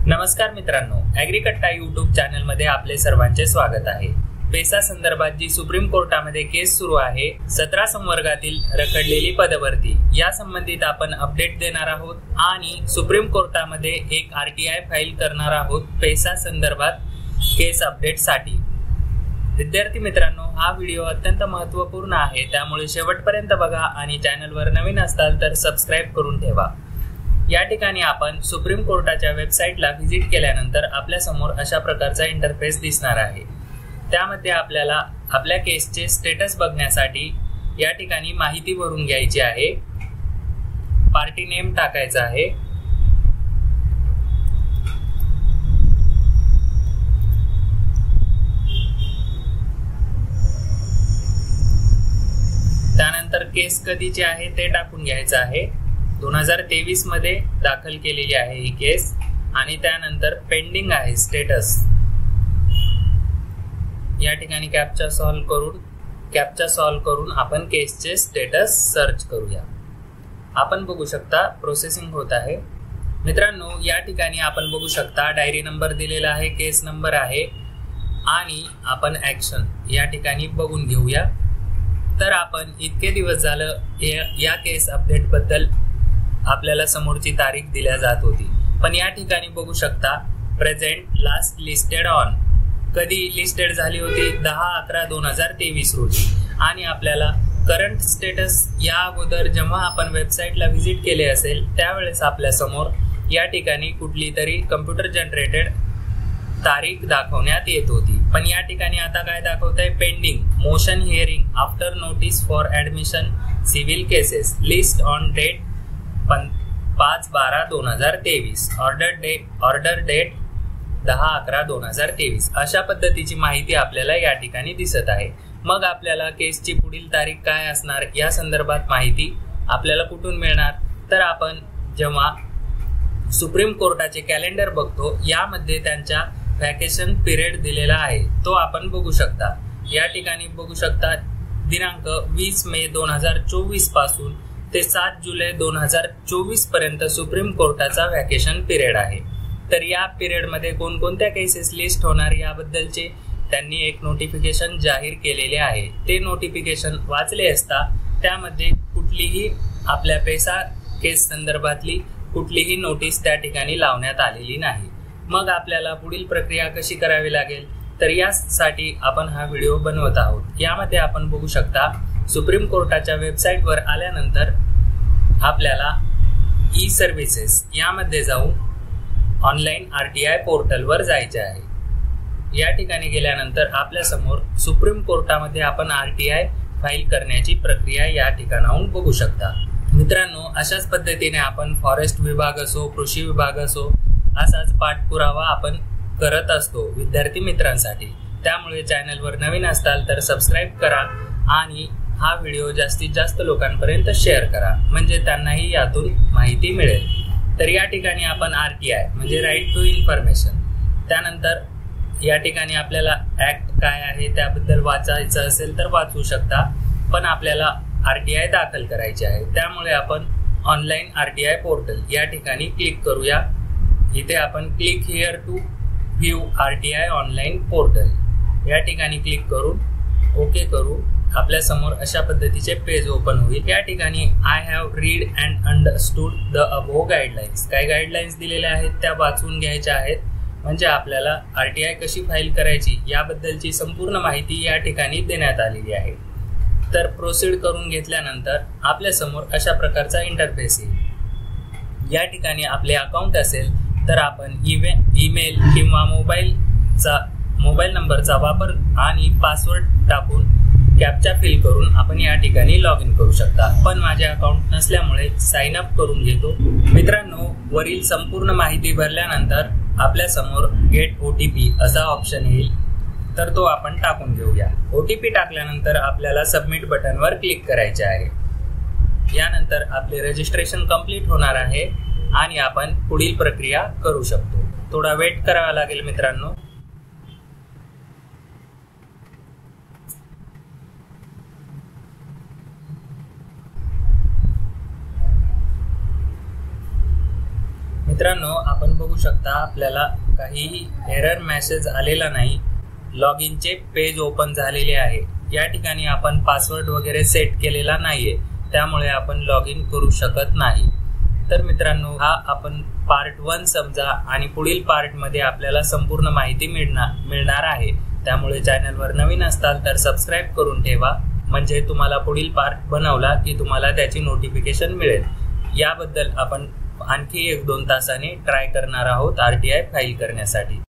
नमस्कार मित्रांनो, ॲग्रीकट्टा यूट्यूब चॅनलमध्ये आपले सर्वांचे स्वागत आहे। पेसा संदर्भात जी सुप्रीम कोर्टामध्ये केस सुरू आहे 17 संवर्गातील रखडलेली पदभरती या संबंधित आपण अपडेट देणार आहोत आणि सुप्रीम कोर्टामध्ये एक आरटीआय फाईल करणार आहोत पेसा संदर्भात केस अपडेट साठी। विद्यार्थी मित्रांनो, हा व्हिडिओ अत्यंत महत्त्वपूर्ण आहे, त्यामुळे शेवटपर्यंत बघा आणि चॅनलवर नवीन असाल तर सबस्क्राइब करून ठेवा। या ठिकाणी आपण सुप्रीम कोर्टाच्या वेबसाईटला व्हिजिट केल्यानंतर आपल्या समोर अशा प्रकारचा इंटरफेस दिसणार आहे। त्यामध्ये आपल्याला आपल्या केसचे स्टेटस बघण्यासाठी या ठिकाणी माहिती भरून घ्यायची आहे। पार्टी नेम टाकायचा आहे। त्यानंतर केस कधीची आहे ते टाकून घ्यायचं आहे। 2023 मध्ये दाखल केलेली आहे ही केस आणि त्यानंतर पेंडिंग आहे स्टेटस। या ठिकाणी कॅप्चा सॉल्व करून आपण केसचे स्टेटस सर्च करूया। आपण बघू शकता प्रोसेसिंग होत आहे। मित्रांनो, या ठिकाणी आपण बघू शकता डायरी नंबर दिलेला आहे, केस नंबर आहे आणि आपण ऍक्शन या ठिकाणी बघून घेऊया। तर आपण इतके दिवस झालं या केस अपडेट बद्दल आपल्याला समोरची तारीख दिल्या जात होती, पण या ठिकाणी बघू शकता प्रेझेंट लास्ट लिस्टेड ऑन कधी लिस्टेड झाली होती 10/11/2023 रोजी आणि आपल्याला करंट स्टेटस या अगोदर जेव्हा आपण वेबसाईटला व्हिजिट केले असेल त्यावेळेस आपल्या समोर या ठिकाणी कुठली तरी कम्प्युटर जनरेटेड तारीख दाखवण्यात येत होती, पण या ठिकाणी आता काय दाखवतंय, pending motion hearing after notice for admission civil cases list on date 5/12/2023 order date 10/11/2023 अशा पद्धतीची माहिती आपल्याला या ठिकाणी दिसत आहे। मग आपल्याला केसची पुढील तारीख काय असणार या संदर्भात माहिती आपल्याला कुठून मिळणार, तर आपण जेव्हा सुप्रीम कोर्टाचे कॅलेंडर बघतो यामध्ये त्यांच्या व्हॅकेशन पिरियड दिलेला आहे, तो आपण बघू शकता। या ठिकाणी बघू शकता दिनांक 20 मे 2024 पासून ते 7 जुलै 2024 पर्यंत सुप्रीम कोर्टाचा व्हॅकेशन पिरियड आहे। तर या पिरियड मध्ये कोणकोणत्या केसेस लिस्ट होणार याबद्दलचे त्यांनी एक नोटिफिकेशन जाहीर केलेले आहे। ते नोटिफिकेशन वाचले असता त्यामध्ये कुठलीही आपल्या पेसा केस संदर्भातली कुठलीही नोटीस त्या ठिकाणी लावण्यात आलेली नाही। मग आपल्याला पुढील प्रक्रिया कशी करावी लागेल, तर यासाठी आपण हा व्हिडिओ बनवत आहोत। यामध्ये आपण बघू शकता सुप्रीम कोर्टाच्या वेबसाईटवर आल्यानंतर आपल्याला ई सर्व्हिसेस यामध्ये जाऊन ऑनलाईन आरटीआय पोर्टलवर जायचे आहे। या ठिकाणी गेल्यानंतर आपल्या समोर सुप्रीम कोर्टामध्ये आपण आरटीआय फाईल करण्याची प्रक्रिया या ठिकाणाहून बघू शकता। मित्रांनो, अशाच पद्धतीने आपण फॉरेस्ट विभाग असो, कृषी विभाग असो, असाच पाठपुरावा आपण करत असतो विद्यार्थी मित्रांसाठी। त्यामुळे चॅनलवर नवीन असाल तर सबस्क्राईब करा आणि हा व्हिडिओ जास्तीत जास्त लोकांपर्यंत शेअर करा, म्हणजे त्यांनाही यातून माहिती मिळेल। तर या ठिकाणी आपण आरटीआय म्हणजे राईट टू इन्फॉर्मेशन, त्यानंतर या ठिकाणी आपल्याला ऍक्ट काय आहे त्याबद्दल वाचायचं असेल तर वाचू शकता, पण आपल्याला आरटीआय दाखल करायची आहे। त्यामुळे आपण ऑनलाईन आरटीआय पोर्टल या ठिकाणी क्लिक करूया। इथे आपण click here to view RTI online portal या ठिकाणी क्लिक करून ओके करू। आपल्या समोर अशा पद्धतीचे पेज ओपन होईल। या ठिकाणी I have read and understood the above guidelines, काय गाईडलाईन्स दिलेल्या आहेत त्या वाचून घ्यायच्या आहेत, म्हणजे आपल्याला आरटीआय कशी फाईल करायची याबद्दलची संपूर्ण माहिती या ठिकाणी देण्यात आलेली आहे। तर प्रोसीड करून घेतल्यानंतर आपल्या समोर अशा प्रकारचा इंटरफेस येईल। या ठिकाणी आपले अकाउंट असेल तर आपण ईमेल किंवा मोबाईल नंबरचा वापर आणि पासवर्ड टाकून कॅप्चा फिल करून आपण या ठिकाणी लॉग इन करू शकता, पण माझे अकाउंट नसल्यामुळे साइन अप करून घेतो। मित्रांनो, वरील संपूर्ण माहिती भरल्यानंतर आपल्या समोर गेट ओटीपी असा ऑप्शन येईल, तर तो आपण टाकून घेऊया। ओटीपी टाकल्यानंतर आपल्याला सबमिट बटनवर क्लिक करायचे आहे। यानंतर आपले रजिस्ट्रेशन कंप्लीट होणार आहे आणि आपण पुढील प्रक्रिया करू शकतो। थोडा वेट करावा लागेल मित्रांनो। मित्रांनो, आपण बघू बघू शकता आपल्याला काहीही एरर मेसेज आलेला नाही. लॉग इनचे पेज ओपन झालेले आहे. या ठिकाणी आपण पासवर्ड वगैरे सेट केलेला नाहीये, त्यामुळे आपण लॉग इन करू शकत नाही. तर मित्रांनो, हा आपण पार्ट 1 समजा आणि पुढील पार्ट मध्ये आपल्याला संपूर्ण माहिती मिळणार आहे. त्यामुळे चॅनलवर नवीन असताल तर सबस्क्राईब करून ठेवा, म्हणजे तुम्हाला पुढील पार्ट बनवला की तुम्हाला त्याची नोटिफिकेशन मिळेल. याबद्दल आपण आणखी 1-2 तासांनी ट्राय करणार आहोत RTI फाईल करण्यासाठी.